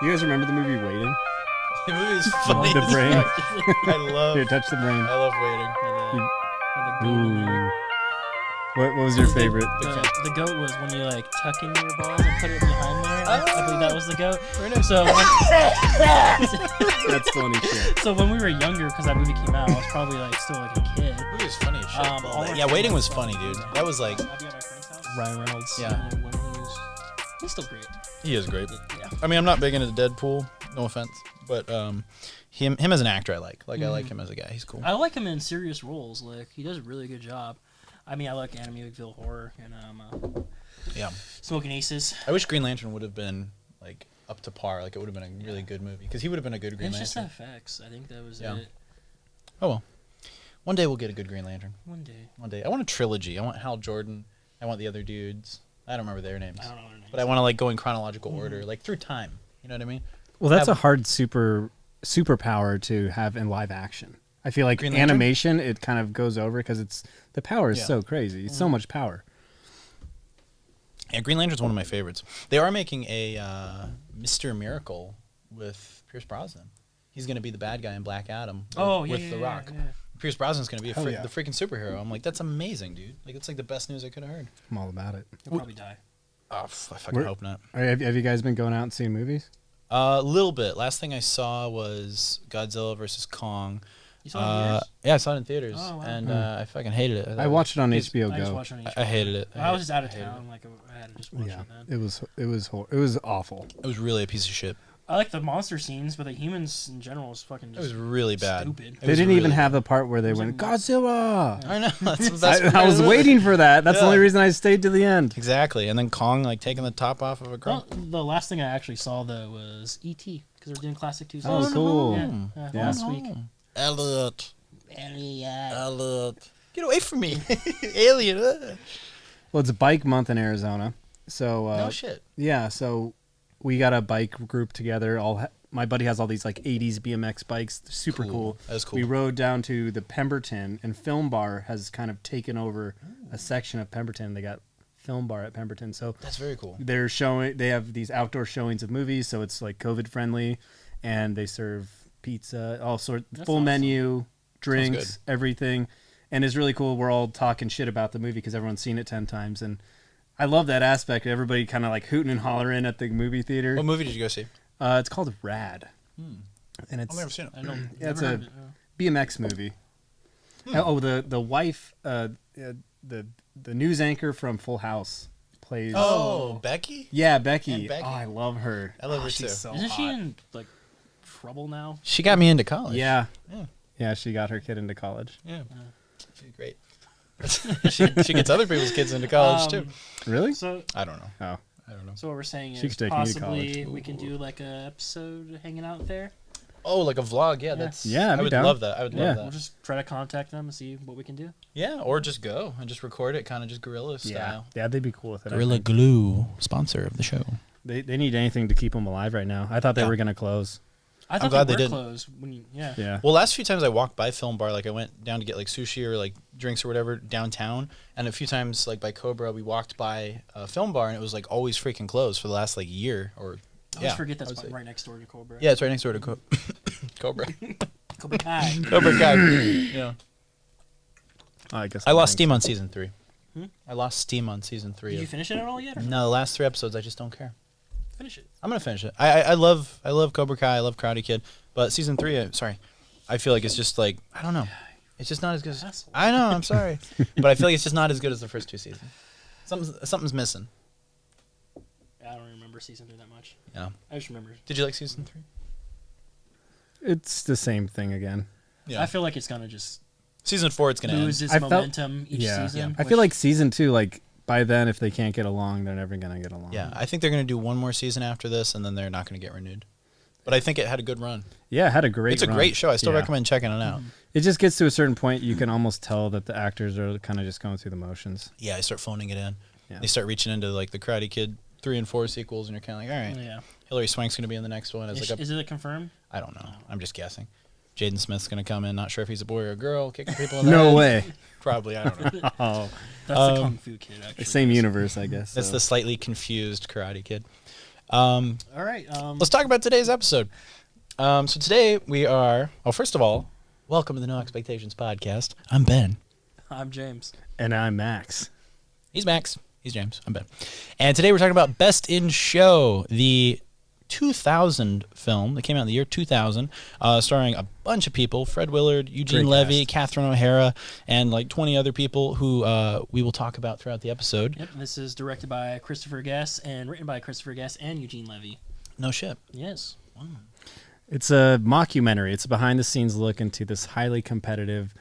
You guys remember the movie Waiting? The movie is funny. The brain. I love. Here, touch the brain. I love Waiting. Ooh. What was your favorite? The goat was when you like tuck in your balls and put it behind there. I believe that was the goat. So That's funny shit. so when we were younger, because that movie came out, I was probably like still like a kid. The movie was funny as shit. all Yeah, my Waiting was friends funny, dude. saw it. That was like. I'd be at my friend's house. Ryan Reynolds. Yeah. When he's still great. He is great. Yeah. I mean, I'm not big into Deadpool. No offense, but him as an actor, I like. I like him as a guy. He's cool. I like him in serious roles. Like he does a really good job. I mean, I like Amityville Horror and Yeah. Smoking Aces. I wish Green Lantern would have been like up to par. Like it would have been a really good movie because he would have been a good Green It's just Lantern. the effects. I think that was Yeah. it. Oh well. One day we'll get a good Green Lantern. One day. One day. I want a trilogy. I want Hal Jordan. I want the other dudes. I don't remember their names. I don't know their names. But I want to like go in chronological order, like through time. You know what I mean? Well, that's Have- a hard superpower to have in live action. I feel like Green Lantern? animation, it kind of goes over because the power is Yeah. so crazy. It's so much power. Yeah, Green Lantern's one of my favorites. They are making a Mr. Miracle with Pierce Brosnan. He's going to be the bad guy in Black Adam with The Rock. Yeah. Pierce Brosnan's going to be Hell yeah. the freaking superhero. I'm like, that's amazing, dude. Like, it's like the best news I could have heard. I'm all about it. He'll probably die. Oh, I fucking We're- hope not. Have you guys been going out and seeing movies? A little bit. Last thing I saw was Godzilla versus Kong. You saw it in theaters? Yeah, I saw it in theaters, Oh, wow. and I fucking hated it. I watched it on It's- HBO I just Go. watched it on HBO. I hated it. I was just out of hated town. Like I had to just watch Yeah, it then. it was awful. It was really a piece of shit. I like the monster scenes, but the humans in general is fucking It just was really bad. stupid. It They was didn't even really have the part where they was went like- Godzilla. I know. That's the best I part was of it. waiting for that. That's the Yeah. only reason I stayed to the end. Exactly, and then Kong like taking the top off of a girl. Well, the last thing I actually saw though was E.T. because they're doing Classic Tuesdays. Oh, cool. Yeah, Yeah. last week. Elliot. Elliot. Get away from me, alien. Well, it's Bike Month in Arizona, so No shit. yeah. So we got a bike group together. My buddy has all these like 80s BMX bikes, super cool. That's cool. We rode down to the Pemberton, and Film Bar has kind of taken over a section of Pemberton. They got Film Bar at Pemberton, so That's very cool. they're showing. They have these outdoor showings of movies, so it's like COVID friendly, and they serve pizza, all sorts, That's full awesome. menu, drinks, good. everything, and it's really cool. We're all talking shit about the movie because everyone's seen it 10 times, and I love that aspect. Everybody kind of like hooting and hollering at the movie theater. What movie did you go see? It's called Rad, and I've it's never seen it. I know. Yeah, it's never a- heard of it, BMX movie. Oh, the wife, the news anchor from Full House plays. Oh, Becky. Yeah, Becky. And Becky. Oh, I love her. I love her she's too. So Isn't she hot. in like trouble now? She got me into college. Yeah. Yeah. Yeah, she got her kid into college. Yeah. She's great. she gets other people's kids into college too. Really? So, I don't know. Oh. I don't know. so what we're saying She is could take me to possibly college. we can do like a episode hanging out there. Oh, like a vlog. Yeah, that's. Yeah, I'd I be would down. love that. I would Yeah. love We'll that. just try to contact them and see what we can do. Yeah, or just go and just record it, kind of just guerrilla Yeah. style. Yeah, they'd be cool with it. I Gorilla think. Glue, sponsor of the show. They need anything to keep them alive right now. I thought they Yeah. were going to close. I thought glad they they were didn't. closed when you, yeah. Yeah. Well, last few times I walked by Film Bar, like I went down to get like sushi or like drinks or whatever downtown, and a few times like by Cobra, we walked by Film Bar and it was like always freaking closed for the last like year or. I Yeah, always forget I that's would say. right next door to Cobra. Yeah, it's right next door to Cobra. Cobra Kai. Cobra Kai. Yeah. Oh, I guess I lost think- steam on season 3. Hmm? I lost steam on season 3. Did you finish it at all yet? Or No, the last 3 episodes I just don't care. finish it. I'm gonna finish it. I love Cobra Kai. I love Karate Kid, but season 3, I feel like it's just like I don't know. It's just not as good. As, Asshole. I know. I'm sorry, but I feel like it's just not as good as the first 2 seasons. Something's missing. I don't remember season 3 that much. Yeah. I just remember. Did you like season 3? It's the same thing again. Yeah. I feel like it's gonna just Season 4, it's gonna end. lose its I felt- momentum each Yeah. season. I feel like season 2, like by then, if they can't get along, they're never going to get along. Yeah, I think they're gonna do one more season after this, and then they're not gonna get renewed. But I think it had a good run. Yeah, it had a great It's a run. great show. I still Yeah. recommend checking it out. It just gets to a certain point, you can almost tell that the actors are kind of just going through the motions. Yeah, I start phoning it in. Yeah. They start reaching into like the Karate Kid 3 and 4 sequels, and you're kind of like, all right, Yeah. Hilary Swank's gonna be in the next one. As like a Is it confirmed? I don't know. I'm just guessing. Jaden Smith's gonna come in. Not sure if he's a boy or a girl, kicking people in the No head. way. Probably. I don't know. Oh, That's the Kung Fu Kid, actually. same universe, I guess. That's so. the slightly confused Karate Kid. All right. Let's talk about today's episode. So today we are. Oh, first of all, welcome to the No Expectations podcast. I'm Ben. I'm James. And I'm Max. He's Max. He's James. I'm Ben. And today we're talking about Best in Show, the 2000 film that came out in the year 2000, starring a bunch of people: Fred Willard, Eugene Great Levy, cast. Catherine O'Hara, and like 20 other people who we will talk about throughout the episode. Yep. This is directed by Christopher Guest and written by Christopher Guest and Eugene Levy. No shit. Yes. It's a mockumentary. It's a behind-the-scenes look into this highly competitive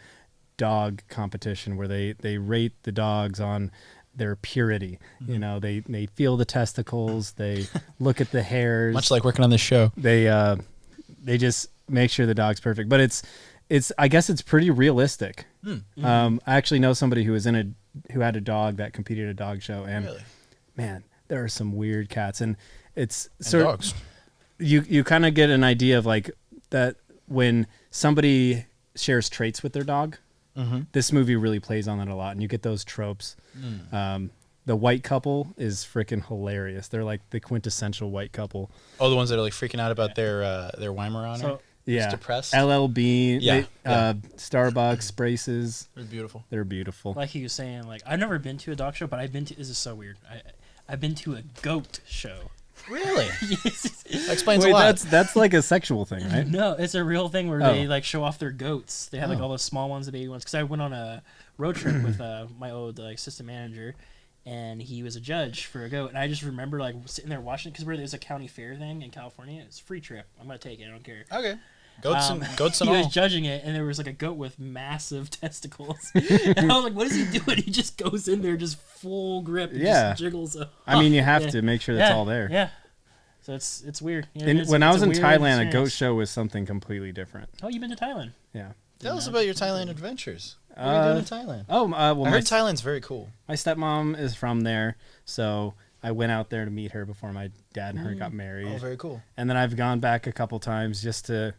dog competition where they rate the dogs on their purity. Mm-hmm. You know, they feel the testicles, they look at the hairs. Much like working on this show. They just make sure the dog's perfect. But it's I guess it's pretty realistic. I actually know somebody who had a dog that competed at a dog show, and Really? man, there are some weird cats, and it's And sort dogs. of, you kind of get an idea of like that when somebody shares traits with their dog. This movie really plays on that a lot, and you get those tropes. The white couple is freaking hilarious. They're like the quintessential white couple. Oh, the ones that are like freaking out about their Weimaraner? So Yeah, depressed? LLB, Yeah, Starbucks, braces. They're beautiful. They're beautiful. like he was saying, like I've never been to a dog show, but I've been to. This is so weird. I've been to a goat show. Really? Yes. That explains Wait, a lot. that's like a sexual thing, right? No, it's a real thing where Oh. they like show off their goats. They have like all the small ones, the baby ones. Because I went on a road trip with my old assistant manager, and he was a judge for a goat. And I just remember like sitting there watching because there's a county fair thing in California. It's a free trip. I'm gonna take it. I don't care. Okay. Goats and He all. was judging it, and there was like a goat with massive testicles. And I was like, "What is he doing?" He just goes in there, just full grip, and Yeah. just jiggles. I mean, you have Yeah. to make sure that's all there. Yeah. So it's weird. You know, And it's- when I it's was a in weird Thailand, a goat experience. show was something completely different. Oh, you've been to Thailand? Yeah. Tell us about your Thailand adventures. What are you doing in Thailand? Well, I my, heard Thailand's very cool. my stepmom is from there, so I went out there to meet her before my dad and her got married. Oh, very cool. And then I've gone back a couple times just to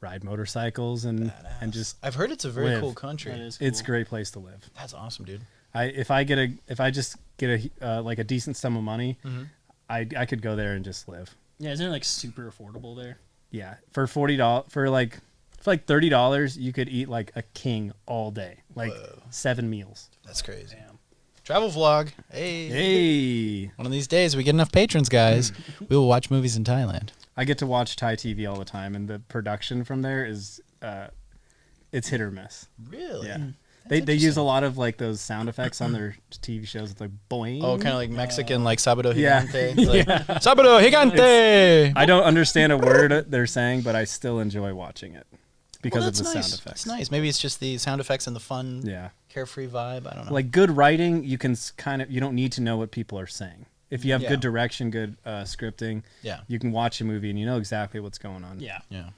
ride motorcycles and just I've heard it's a very live. cool country. That is cool. it's a great place to live. That's awesome, dude. If I just get a like a decent sum of money, I could go there and just live. Yeah, isn't it like super affordable there? Yeah, for $40 for like $30, you could eat like a king all day, like Whoa. 7 meals. That's crazy. Damn. Travel vlog. Hey. Hey, One of these days, we get enough patrons, guys. We will watch movies in Thailand. I get to watch Thai TV all the time, and the production from there is it's hit or miss. Really? Yeah. They use a lot of like those sound effects on their TV shows. It's like boing. Oh, kind of like Mexican, like Sabado Yeah. Gigante. Like, Sabado Gigante! I don't understand a word they're saying, but I still enjoy watching it because Well, of the that's sound nice. effects. That's nice. Maybe it's just the sound effects and the fun, Yeah. carefree vibe. I don't know. Like good writing, you can you don't need to know what people are saying. If you have Yeah. good direction, good scripting, Yeah. you can watch a movie and you know exactly what's going on. Yeah. Yeah.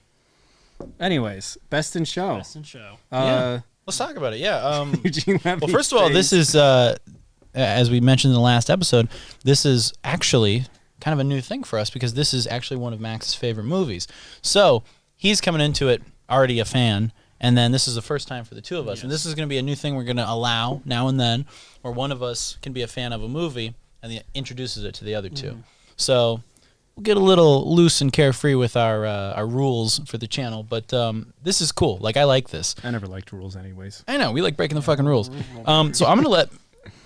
Anyways, best in show. Best in show. Yeah. Let's talk about it. Yeah. Eugene Levy Well, first of all, this is, as we mentioned in the last episode, this is actually kind of a new thing for us because this is actually one of Max's favorite movies. So he's coming into it already a fan, and then this is the first time for the two of us. And this is going to be a new thing we're going to allow now and then, where one of us can be a fan of a movie and then introduces it to the other two. So we'll get a little loose and carefree with our rules for the channel, but this is cool. Like, I like this. I never liked rules anyways. I know, we like breaking the fucking rules. So I'm going to let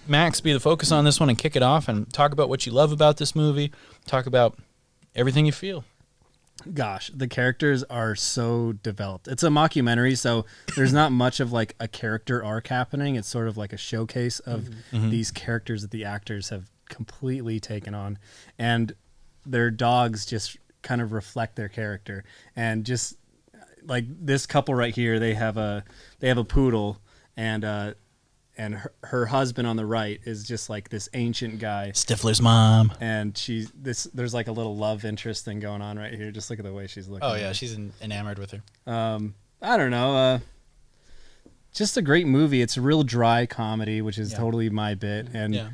Max be the focus on this one and kick it off and talk about what you love about this movie, talk about everything you feel. Gosh, the characters are so developed. It's a mockumentary, so there's not much of like a character arc happening. It's sort of like a showcase of these characters that the actors have completely taken on, and their dogs just kind of reflect their character. And just like this couple right here, they have a poodle, and her husband on the right is just like this ancient guy. Stifler's mom. And there's like a little love interest thing going on right here. Just look at the way she's looking. Oh, yeah, she's enamored with her. I don't know. Just a great movie. It's a real dry comedy, which is totally my bit. And Yeah.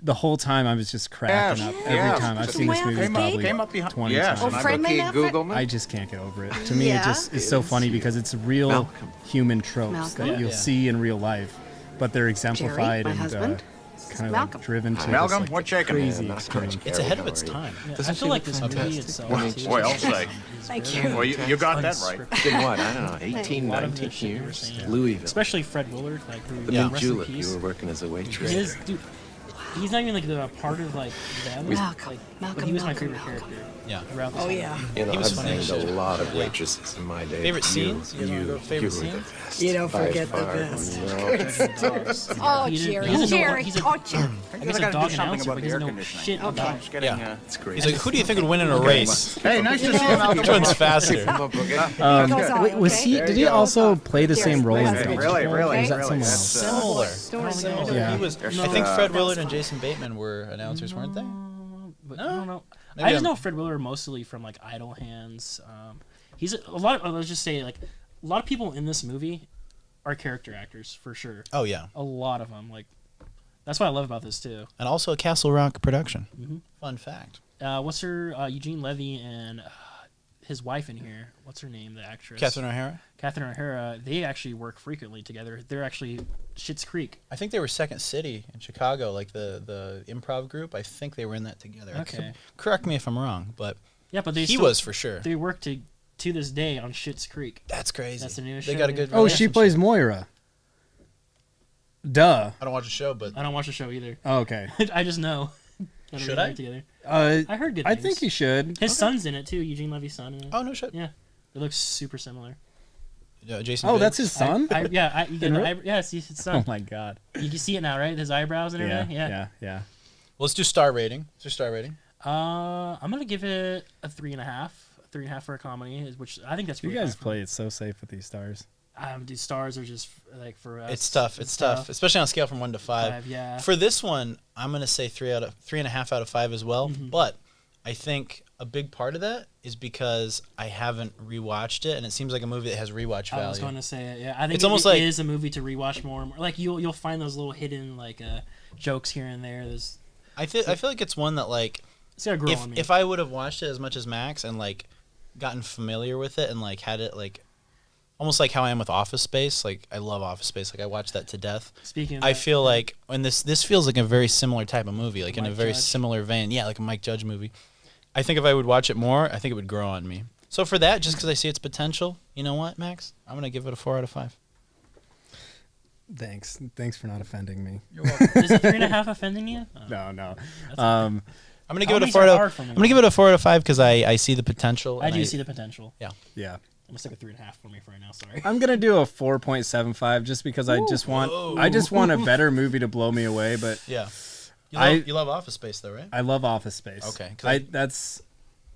the whole time I was just cracking up every time. I've seen this movie probably 20 times. Oh, friendly enough? I just can't get over it. To me, it just is so funny because it's real human tropes Malcolm. that you'll Yeah. see in real life, but they're exemplified my and husband. kind of Malcolm. like driven to Malcolm, this, like, what's shaking? crazy Not extreme. It's ahead of its time. Yeah, I feel like this movie itself. Too, Boy, I'll say. Thank you. Well, you got that right. Been what? I don't know, A 18, lot of 19 the shit you were years. saying. Louisville. Especially Fred Willard, like who The Yeah. Mint rest in Julep. peace. You were working as a waitress. He is, dude. He's not even like a part of like them. Malcolm, Like, Malcolm, but he was my Malcolm, favorite Malcolm. character. Yeah. Throughout this Oh, whole yeah. movie. You know, He was I've funny as banged shit. a lot of waitresses in my day. Favorite scenes? You guys wanna go favorite you were scenes? the best. You don't By forget the far, best. no. Dogs. Oh, He didn't- Jerry, he doesn't know Jerry, what- he's a- oh, Jerry. He's a dog announcer, but he doesn't know shit about it. Yeah. It's great. He's like, who do you think would win in a race? Hey, nice to see you, Malcolm. Which one's faster? Come on, Boogie. Goes on, Wait, was okay? he? Did he also play the same role in Really, Dodgeball? really, Or is that really. someone else? Similar. Similar. Yeah. He was, I think Fred Willard and Jason Bateman were announcers, weren't they? But No? I don't know. Maybe I just I'm- know Fred Willard mostly from like Idle Hands. He's a lot. Let's just say like a lot of people in this movie are character actors for sure. Oh yeah, A lot of them. Like that's what I love about this too. and also a Castle Rock production. Mhm. Fun fact. What's her Eugene Levy and his wife in here? What's her name? The actress Catherine O'Hara. Catherine O'Hara. They actually work frequently together. They're actually Schitt's Creek. I think they were Second City in Chicago, like the improv group. I think they were in that together. I Okay. could- correct me if I'm wrong, but Yeah, but they he still, was for sure. They work to this day on Schitt's Creek. That's crazy. That's the newest They show. got a good. Oh, she relationship. plays Moira. Duh. I don't watch the show, but I don't watch the show either. Oh, okay. I just know. That Should they're I? Together. I I heard good I things. think he should. His son's in it too. Eugene Levy's son. In it. oh no shit. Yeah, it looks super similar. Jason. Oh, Biggs. that's his son. You get yeah, it's his son. Oh my god. You can see it now, right? His eyebrows and Yeah, everything. Yeah. yeah. Let's do star rating. What's your star rating? I'm gonna give it a 3.5. 3.5 for a comedy, which I think that's You really guys high for play it so safe with these stars. Dude, stars are just like for us. It's tough. It's tough, especially on a scale from 1 to 5. Yeah. For this one, I'm gonna say 3.5 out of 5 as well. Mm-hmm. But I think a big part of that is because I haven't rewatched it, and it seems like a movie that has rewatch value. I was going to say it. Yeah, I think It's almost it like- is a movie to rewatch more and more. Like you'll find those little hidden like jokes here and there. There's I feel like it's one that like it's gotta grow on me. if I would have watched it as much as Max and like gotten familiar with it and like had it like almost like how I am with Office Space. Like I love Office Space. Like I watched that to death. Speaking, of I that, feel like when this feels like a very similar type of movie, like in a Mike very Judge. similar vein. Yeah, like a Mike Judge movie. I think if I would watch it more, I think it would grow on me. So for that, just because I see its potential, you know what, Max? I'm gonna give it a 4 out of 5. Thanks for not offending me. You're welcome. Is a 3.5 offending you? Oh, No. that's Um, I'm gonna give it a Comedies 4 are out. hard for me. I'm gonna give it a 4 out of 5 because I see the potential. I and do see the potential. Yeah. yeah. I'm gonna stick with 3.5 for me for right now. Sorry. I'm gonna do a 4.75 just because I just want a better movie to blow me away. But Yeah. I- You love Office Space though, right? I love Office Space. Okay, 'cause That's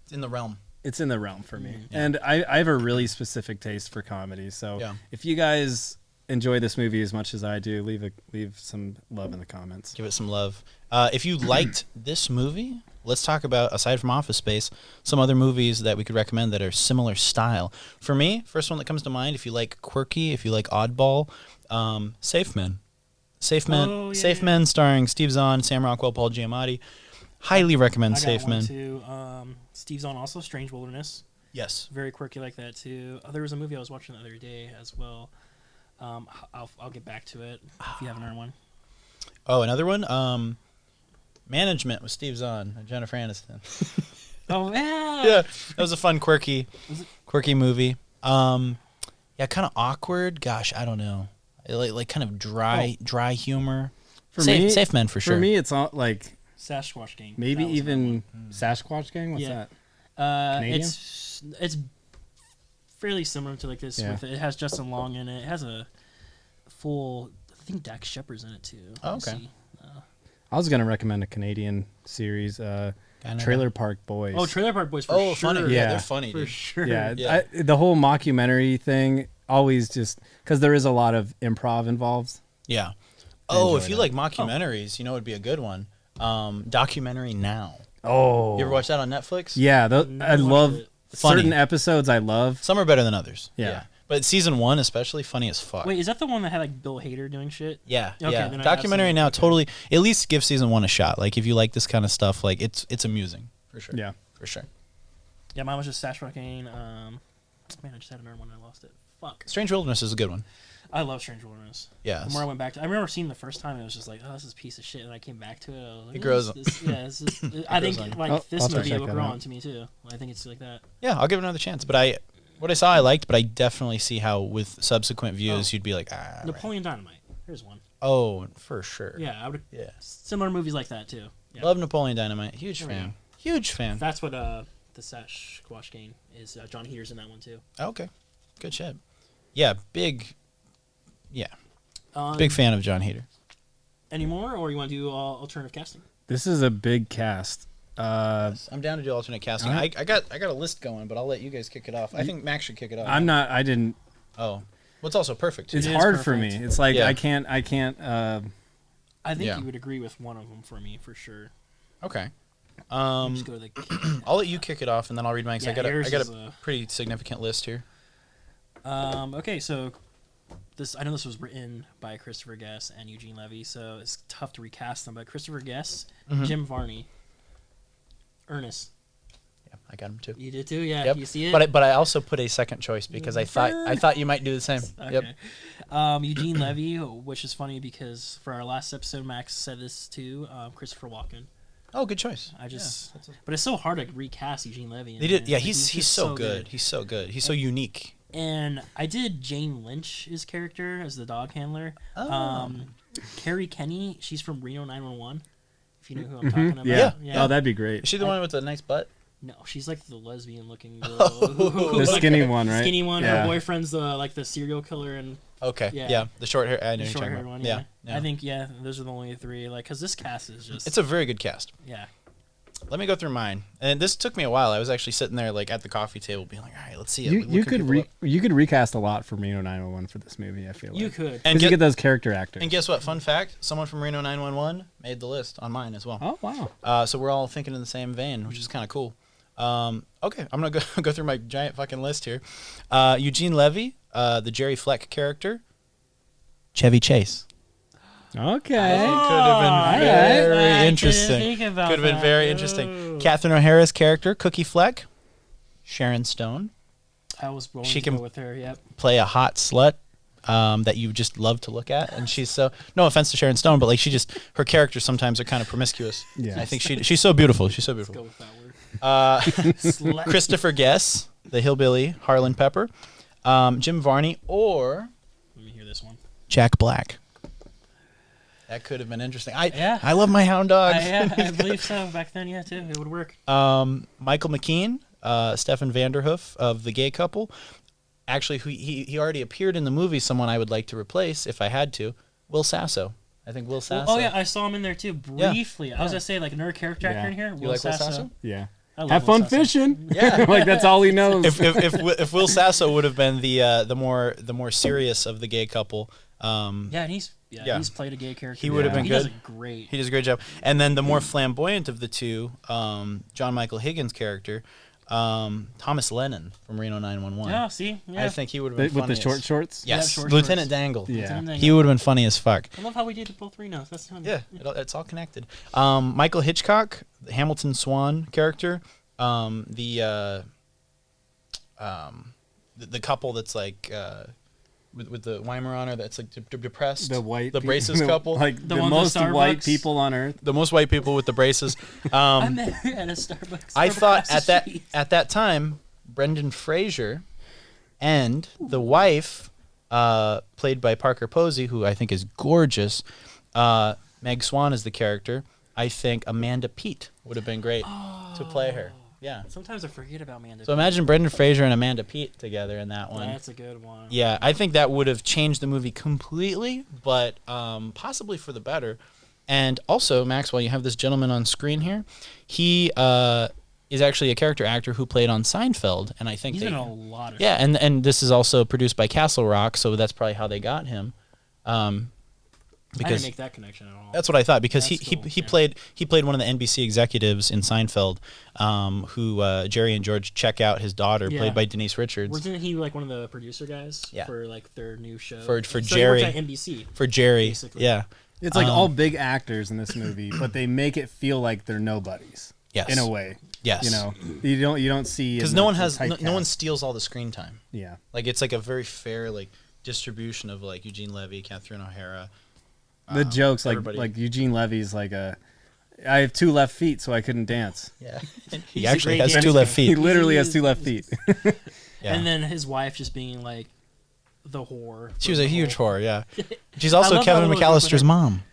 It's in the realm. it's in the realm for me, Yeah. and I have a really specific taste for comedy. So Yeah. if you guys enjoy this movie as much as I do, leave some love in the comments. Give it some love. If you liked this movie, let's talk about, aside from Office Space, some other movies that we could recommend that are similar style. For me, first one that comes to mind, if you like quirky, if you like oddball, Safe Men. Safe Men, Oh, yeah, Safe yeah. Men, starring Steve Zahn, Sam Rockwell, Paul Giamatti. Highly recommend I got Safe one Men. too. Steve Zahn also Strange Wilderness. Yes. Very quirky like that too. There was a movie I was watching the other day as well. I'll get back to it if you have another one. Oh, another one. Management with Steve Zahn and Jennifer Aniston. Oh yeah. Yeah, that was a fun, quirky movie. Yeah, kind of awkward. Gosh, I don't know. Like kind of dry humor. For Safe, me, Safe Men for sure. For me, it's all like Sasquatch Gang. maybe That was my even one. Sasquatch Gang. What's Yeah. that? Canadian? It's fairly similar to like this. Yeah. With it has Justin Long in it. It has a full. I think Dax Shepard's in it too. Oh, Let me okay. see. I was gonna recommend a Canadian series, Trailer Park Boys. Oh, Trailer Park Boys for Oh, sure. funny. Yeah, Yeah. they're funny, For dude. sure. Yeah, Yeah. the whole mockumentary thing always just because there is a lot of improv involved. Yeah. Oh, if enjoy you that. like mockumentaries, you know it'd be a good one. Documentary Now. Oh, You ever watch that on Netflix? Yeah, I Never love watched it. Funny. certain episodes. I love. Some are better than others. Yeah. But season 1 especially funny as fuck. Wait, is that the one that had like Bill Hader doing shit? Yeah, Okay, yeah. then I Documentary absolutely- Now okay. totally. At least give season 1 a shot. Like if you like this kind of stuff, like it's amusing for sure. Yeah. For sure. Yeah, mine was just Sasquatch Gang. Man, I just had another one and I lost it. fuck. Strange Wilderness is a good one. I love Strange Wilderness. Yeah. The more I went back to, I remember seeing the first time, it was just like, oh, this is a piece of shit. And I came back to it. I was like, It grows. I think on. like I'll this have to movie check will that grow out. on to me too. I think it's like that. Yeah, I'll give it another chance. But what I saw I liked, but I definitely see how with subsequent views you'd be like, right. Napoleon Dynamite. Here's one. Oh, for sure. Yeah, I would. Yeah. Similar movies like that too. Yeah. Love Napoleon Dynamite. Huge There we fan. Huge fan. That's what the Sasquatch game is. John Heater's in that one too. Okay. Good shit. Yeah, big Big fan of John Heater. Any more, or you want to do alternative casting? This is a big cast. I'm down to do alternate casting. Alright. I got a list going, but I'll let you guys kick it off. I think Max should kick it off. I'm not. I didn't. Oh. Well, it's also perfect. It's It is hard for me. perfect. It's like Yeah. I can't. I think Yeah. you would agree with one of them for me for sure. Okay. Just go to the. I'll let you kick it off, and then I'll read mine. 'Cause Yeah, I got yours a is a- pretty significant list here. Okay, so I know this was written by Christopher Guest and Eugene Levy, so it's tough to recast them. But Christopher Guest, Mm-hmm. Jim Varney, Ernest. Yeah, I got him too. You did too, yeah. Yep. You see it. But I also put a second choice because I thought you might do the same. Okay. Yep. Eugene Levy, which is funny because for our last episode, Max said this too. Christopher Walken. Oh, good choice. But it's so hard to recast Eugene Levy. They did. Yeah, Like, he's just so good. He's so good. He's so unique. And I did Jane Lynch's character as the dog handler. Oh. Carrie Kenny, she's from Reno 911. If you know who I'm talking about. Yeah. Oh, that'd be great. Is she the one with the nice butt? No, she's like the lesbian-looking girl. The skinny one, right? Skinny one. Yeah. Her boyfriend's the serial killer and Okay. Yeah. Yeah. The short hair. I know the you're talking short-haired about. one. Yeah. I think those are the only three. Like, cause this cast is just. It's a very good cast. Yeah. Let me go through mine. And this took me a while. I was actually sitting there like at the coffee table being like, all right, let's see it. You Looking could people up. you could recast a lot for Reno 911 for this movie. I feel like You could. And because you get those character actors. And guess what? Fun fact: someone from Reno 911 made the list on mine as well. Oh wow. So we're all thinking in the same vein, which is kind of cool. Okay, I'm gonna go through my giant fucking list here. Eugene Levy, the Jerry Fleck character. Chevy Chase. Okay. Could have been right. very interesting. Could have been very interesting. Catherine O'Hara's character, Cookie Fleck. Sharon Stone. I was willing She to can- go with her. Yep. Play a hot slut that you just love to look at, and she's so, no offense to Sharon Stone, but like her characters sometimes are kind of promiscuous. Yeah. I think she's so beautiful. She's so Let's go beautiful. with that word. Slut. Christopher Guest, the hillbilly Harlan Pepper, Jim Varney, or Let me hear this one. Jack Black. That could have been interesting. Yeah. I love my hound dog. I believe so. Back then, yeah, too. It would work. Michael McKean, Stefan Vanderhoof of The Gay Couple. Actually, he already appeared in the movie. Someone I would like to replace if I had to. Will Sasso. I think Will Sasso. Oh yeah, I saw him in there too briefly. I was gonna say like another character actor in here. You like Will Sasso? Yeah. I love Have Will fun Sasso. fishing. Yeah. Like that's all he knows. If Will Sasso would have been the more serious of the gay couple, Yeah, and he's Yeah. he's played a gay character. He would have been He does good. it great. he does a great job. And then the more flamboyant of the two, John Michael Higgins' character, Thomas Lennon from Reno 911. Yeah, see, yeah. I think he would have been With the funny short as- shorts. Yes, short Lieutenant shorts. Dangle. Yeah. He would have been funny as fuck. I love how we did both Renos. That's funny. Yeah, it's all connected. Michael Hitchcock, the Hamilton Swan character, the couple that's like with the Weimaraner that's like depressed. The white. the braces couple, Like The the one with most white Starbucks. people on earth. the most white people with the braces. I met her at a Starbucks. I thought across the street. at that time, Brendan Fraser and the wife, played by Parker Posey, who I think is gorgeous. Meg Swan is the character. I think Amanda Peet would have been great to play her. Yeah. Sometimes I forget about Amanda. So imagine Brendan Fraser and Amanda Peet together in that one. That's a good one. Yeah, I think that would have changed the movie completely, but possibly for the better. And also, Max, while you have this gentleman on screen here, he is actually a character actor who played on Seinfeld, and I think He's they, in a lot of. yeah, and this is also produced by Castle Rock, so that's probably how they got him. I didn't Because make that connection at all. that's what I thought, because That's he cool, he yeah. played one of the NBC executives in Seinfeld, who Jerry and George check out his daughter, Yeah. played by Denise Richards. Wasn't he like one of the producer guys? Yeah. For like their new show. For So Jerry. He worked at NBC. For Jerry, Basically. yeah. It's like all big actors in this movie, but they make it feel like they're nobodies. Yes. In a way. Yes. You know, you don't see because in no one the has no typecast. one steals all the screen time. Yeah. Like it's like a very fair like distribution of like Eugene Levy, Catherine O'Hara. The jokes everybody. like Eugene Levy's like I have 2 left feet, so I couldn't dance. Yeah. He's He a actually great has 2 dancer. left He feet. literally has is- 2 left feet. Yeah. And then his wife just being like the whore. She was for a the huge whole- whore, yeah. She's also love Kevin how little McAllister's with her- mom.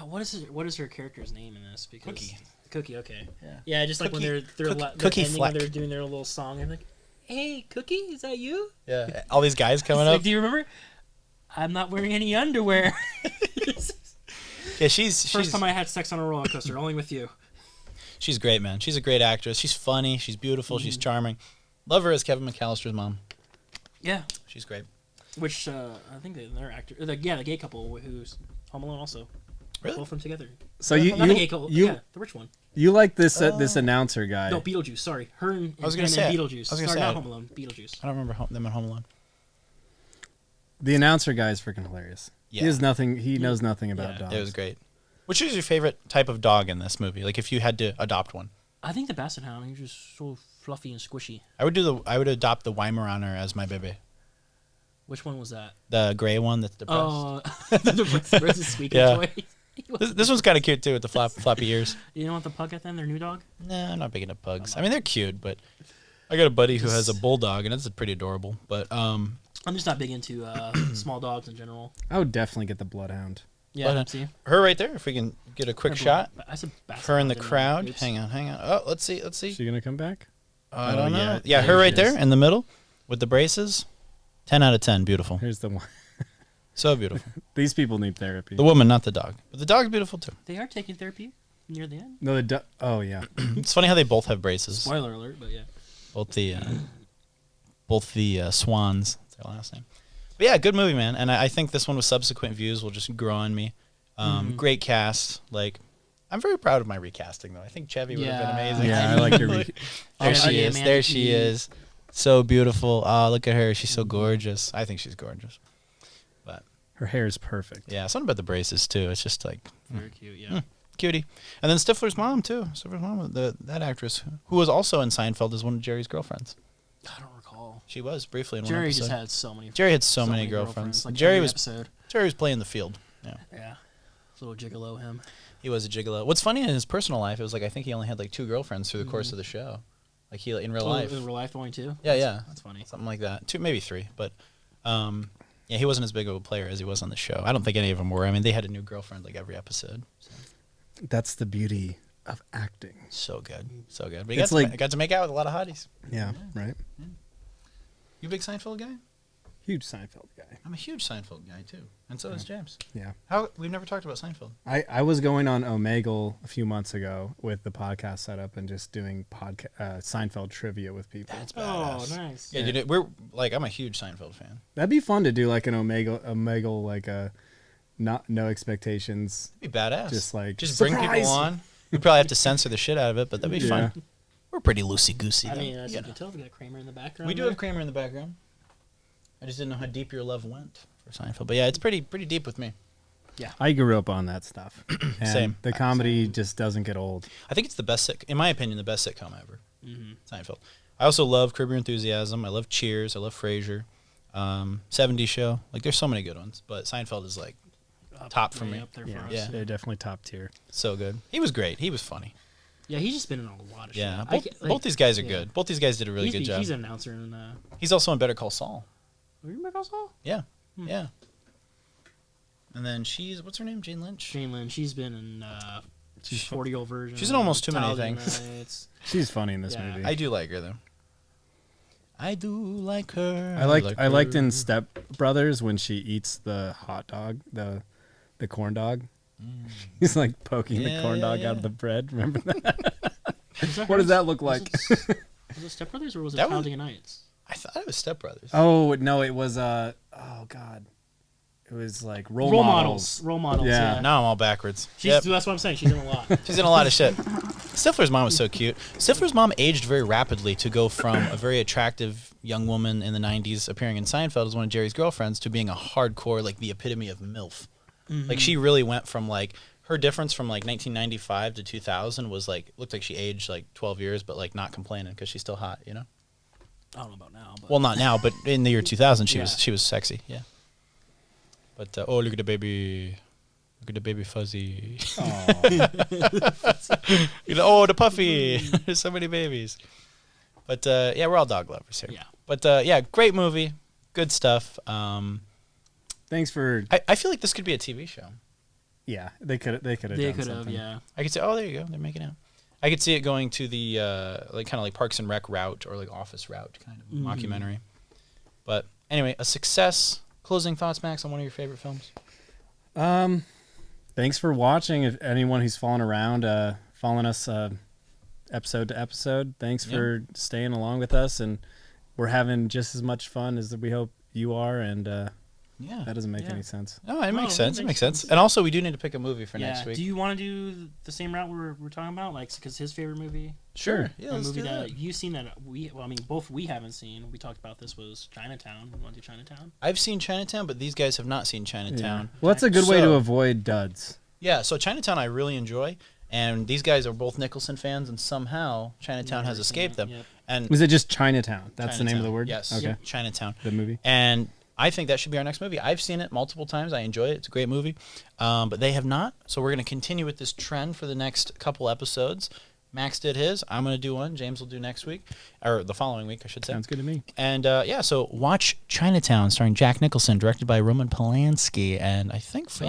What is her character's name in this? Because Cookie. Cookie, okay. Yeah. Yeah, just like when Cookie- they're Cookie ending Fleck. when they're doing their little song, and like, "Hey, Cookie, is that you?" Yeah. All these guys coming It's like, up. do you remember? I'm not wearing any underwear. Yeah, she's First time I had sex on a roller coaster, only with you. she's great, man. She's a great actress. She's funny. She's beautiful. She's charming. Love her as Kevin McAllister's mom. Yeah, She's great. which I think they're actor. The gay couple who's Home Alone also. Really? Both of them together. So Not the gay couple. Yeah, the rich one. you like this announcer guy. No, Beetlejuice. Sorry, her and, I was gonna and say- Beetlejuice. I was gonna Sorry, say- not Home Alone. Beetlejuice. I don't remember them at Home Alone. The announcer guy is freaking hilarious. Yeah. He has nothing. He knows nothing about dogs. It was great. Which is your favorite type of dog in this movie? Like if you had to adopt one, I think the Basset Hound. He's just so fluffy and squishy. I would adopt the Weimaraner as my baby. Which one was that? The gray one that's depressed. Oh, where's the squeaky Yeah. toy? This one's kind of cute too with the floppy ears. You don't want the pug at them? Their new dog? Nah, I'm not big into pugs. I mean, they're cute, but I got a buddy who has a bulldog, and it's pretty adorable. But I'm just not big into small dogs in general. I would definitely get the bloodhound. Yeah, But, see? her right there, if we can get a quick shot. I said Basset Her in Hound, the didn't I? crowd. Oops. Hang on. Oh, let's see. Is she gonna come back? I don't know. yeah. Yeah, There her right she is. there in the middle with the braces. 10 out of 10. Beautiful. Here's the one. So beautiful. These people need therapy. The woman, not the dog. But the dog's beautiful too. They are taking therapy near the end. No, oh yeah. It's funny how they both have braces. Spoiler alert, but yeah. Both the swans. That's their last name. But yeah, good movie, man. And I think this one with subsequent views will just grow on me. Great cast. Like, I'm very proud of my recasting, though. I think Chevy would have been Yeah. amazing. Yeah, I like your. There Oh, she yeah, is. man, There she he- is. So beautiful. Oh, look at her. She's so gorgeous. I think she's gorgeous. But Her hair is perfect. yeah, something about the braces too. It's just like Very cute, yeah. cutie. And then Stifler's mom too. Stifler's mom, that actress who was also in Seinfeld as one of Jerry's girlfriends. I don't recall. She was briefly in one Jerry episode. just had so many. Jerry had so many girlfriends. Like Jerry every was episode. Jerry was playing the field. Yeah, Yeah. Little gigolo him. he was a gigolo. What's funny in his personal life, it was like I think he only had like 2 girlfriends through the course of the show. Like he in real life. In real life only too. Yeah. That's funny. Something like that. 2, maybe 3. But yeah, he wasn't as big of a player as he was on the show. I don't think any of them were. I mean, they had a new girlfriend like every episode. That's the beauty of acting. So good, so good. But It's he like- got to make out with a lot of hotties. Yeah. Right. You a big Seinfeld guy? Huge Seinfeld guy. I'm a huge Seinfeld guy too, and so is James. Yeah. How we've never talked about Seinfeld. I was going on Omegle a few months ago with the podcast setup and just doing Seinfeld trivia with people. That's Oh, badass. nice. Yeah, dude, we're like I'm a huge Seinfeld fan. That'd be fun to do like an Omegle like a no expectations. It'd be badass. Just like, just bring surprise! people on. We'd probably have to censor the shit out of it, but that'd be Yeah. fun. We're pretty loosey goosey. I mean, as you can tell, we got Kramer in the background. we do there. have Kramer in the background. I just didn't know how deep your love went for Seinfeld, but yeah, it's pretty deep with me. I grew up on that stuff. And Same. The comedy just doesn't get old. I think it's the best, in my opinion, the best sitcom ever. Mm-hmm. Seinfeld. I also love Curb Your Enthusiasm. I love Cheers. I love Frasier. 70s Show. Like, there's so many good ones, but Seinfeld is like top for way me. Up there Yeah, for us. Yeah. they're definitely top tier. So good. He was great. He was funny. Yeah, he's just been in a lot of shit. Yeah, I both, ca- like, both these guys are yeah. good. Both these guys did a really good job. He's an announcer in. He's also in Better Call Saul. Remember Saul? Yeah, Hmm. yeah. And then what's her name? Jane Lynch. Jane Lynn. She's been in. She's 40-year-old version. She's in almost too many Talladega things. Nights. She's funny in this Yeah. movie. I do like her though. I do like her. I liked her. in Step Brothers when she eats the hot dog, the corn dog. He's like poking the corn dog out of Yeah. the bread. Remember that? Was that What her? does that look like? Was it Step Brothers or was it That was- Talladega Nights? I thought it was Step Brothers. Oh no, it was oh god, it was like role models. Role models. Yeah. Yeah. Now I'm all backwards. That's what I'm saying. She's in a lot. She's in a lot of shit. Stifler's mom was so cute. Stifler's mom aged very rapidly to go from a very attractive young woman in the 90s appearing in Seinfeld as one of Jerry's girlfriends to being a hardcore, like the epitome of MILF. Like she really went from like her difference from like 1995 to 2000 was like looked like she aged like 12 years, but like not complaining because she's still hot, you know. I don't know about now. But Well, not now, but in the year 2000, Yeah. she was sexy, yeah. But oh, look at the baby, fuzzy. You know, oh, the puffy. There's so many babies. But yeah, we're all dog lovers here. Yeah. But yeah, great movie, good stuff. Thanks for. I feel like this could be a TV show. Yeah, they could have. they done could have, something. yeah. I could say, oh, there you go, they're making it out. I could see it going to the like kind of like Parks and Rec route or like Office route, kind of mockumentary. But anyway, a success. Closing thoughts, Max, on one of your favorite films? Thanks for watching. If anyone who's following us episode to episode, thanks for staying along with us, and we're having just as much fun as we hope you are. And Yeah. that doesn't make any sense. No, it makes No, sense. it It makes makes sense. sense. And also, we do need to pick a movie for next week. Do you want to do the same route we're talking about? Like, because his favorite movie, Sure. Yeah, a let's movie do that. you've seen that both we haven't seen. We talked about this was Chinatown. You want to do Chinatown? I've seen Chinatown, but these guys have not seen Yeah. Chinatown. Well, that's a good way to So- avoid duds. Yeah, so Chinatown I really enjoy, and these guys are both Nicholson fans, and somehow Chinatown has Never seen escaped it, them. yep. And Was it just Chinatown? That's the name of the Chinatown, word? Yes. Okay. Chinatown. The movie. And I think that should be our next movie. I've seen it multiple times. I enjoy it. It's a great movie. But they have not. So we're going to continue with this trend for the next couple episodes. Max did his. I'm going to do one. James will do next week. Or the following week, I should say. Sounds good to me. And yeah, so watch Chinatown, starring Jack Nicholson, directed by Roman Polanski. And I think Faye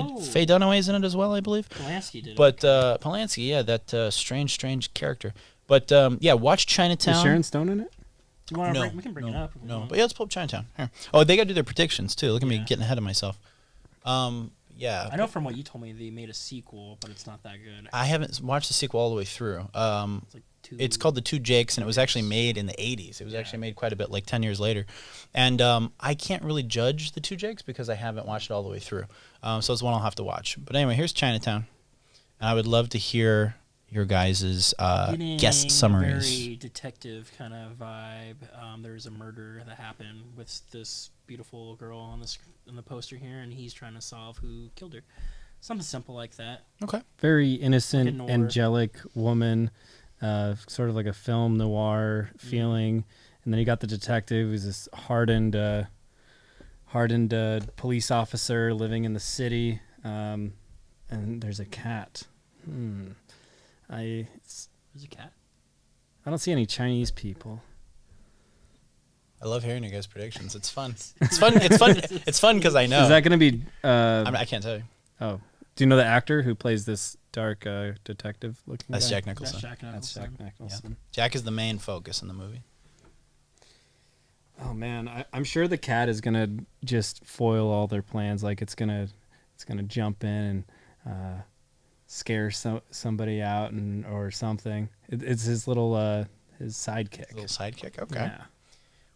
Dunaway's in it as well, I believe. Polanski did it. But Polanski, yeah, that strange character. But yeah, watch Chinatown. Is Sharon Stone in it? Do you want No, to we can bring it up. if we No, want. but yeah, let's pull up Chinatown. Here. Oh, they got to do their predictions too. Look at me Yeah. getting ahead of myself. Yeah. I know from what you told me they made a sequel, but it's not that good. I haven't watched the sequel all the way through. It's like It's called The Two Jakes, and it was actually made in the 80s. It was actually made quite a bit, like 10 years later. And I can't really judge The Two Jakes because I haven't watched it all the way through. So it's one I'll have to watch. But anyway, here's Chinatown. And I would love to hear your guys' Getting guest a summaries. very detective kind of vibe. There's a murder that happened with this beautiful girl on the poster here, and he's trying to solve who killed her. Something simple like that. Okay. Very innocent, Like a noir. angelic woman, sort of like a film noir feeling. And then you got the detective, who's this hardened police officer living in the city. And there's a cat. There's a cat. I don't see any Chinese people. I love hearing your guys' predictions. It's fun. It's fun. It's fun. It's fun because I know. Is that going to be? I can't tell you. Oh, do you know the actor who plays this dark detective looking? That's guy? Jack Nicholson. That's Jack That's Nicholson. Jack Nicholson. Jack is the main focus in the movie. Oh man, I'm sure the cat is gonna just foil all their plans. Like it's gonna jump in and scare somebody out or something. It's his little his sidekick. Little sidekick. Okay. Yeah.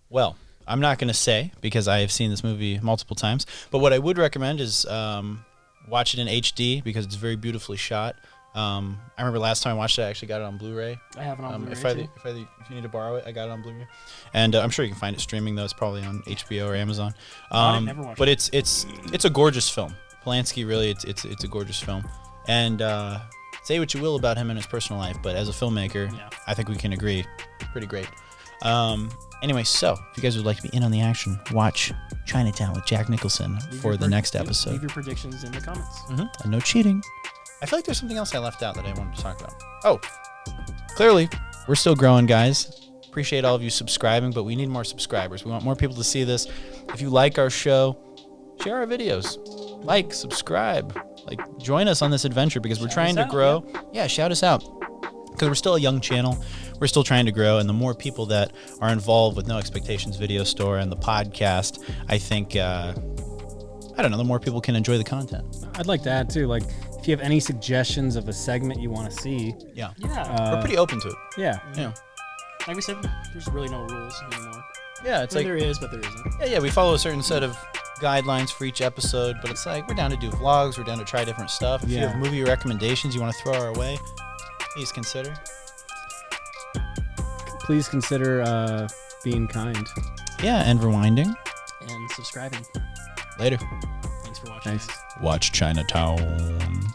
Well, I'm not going to say because I have seen this movie multiple times, but what I would recommend is watch it in HD because it's very beautifully shot. I remember last time I watched it, I actually got it on Blu-ray. I have it on Blu-ray If you need to borrow it, I got it on Bluray, and I'm sure you can find it streaming though. It's probably on HBO or Amazon. never watched But it's a gorgeous film. Polanski really, it's a gorgeous film, and say what you will about him in his personal life, but as a filmmaker, Yeah. I think we can agree, pretty great. Anyway, so if you guys would like to be in on the action, watch Chinatown with Jack Nicholson for the next episode. Leave your predictions in the comments. And no cheating. I feel like there's something else I left out that I wanted to talk about. Oh, clearly, we're still growing, guys. Appreciate all of you subscribing, but we need more subscribers. We want more people to see this. If you like our show, share our videos. Like, subscribe. Like, join us on this adventure because we're trying to out, grow. Yeah, shout us out. Because we're still a young channel. We're still trying to grow. And the more people that are involved with No Expectations Video Store and the podcast, I think, I don't know, the more people can enjoy the content. I'd like to add too, like if you have any suggestions of a segment you want to see, Yeah. Yeah. We're pretty open to it. yeah, Yeah. Like we said, there's really no rules anymore. Yeah, it's Well, like there is, but there isn't. Yeah, we follow a certain set of guidelines for each episode, but it's like we're down to do vlogs, we're down to try different stuff. If you Yeah. have movie recommendations you want to throw our way, please consider. please consider being kind. Yeah, and rewinding. And subscribing. Later. Thanks for watching. Thanks. Watch Chinatown.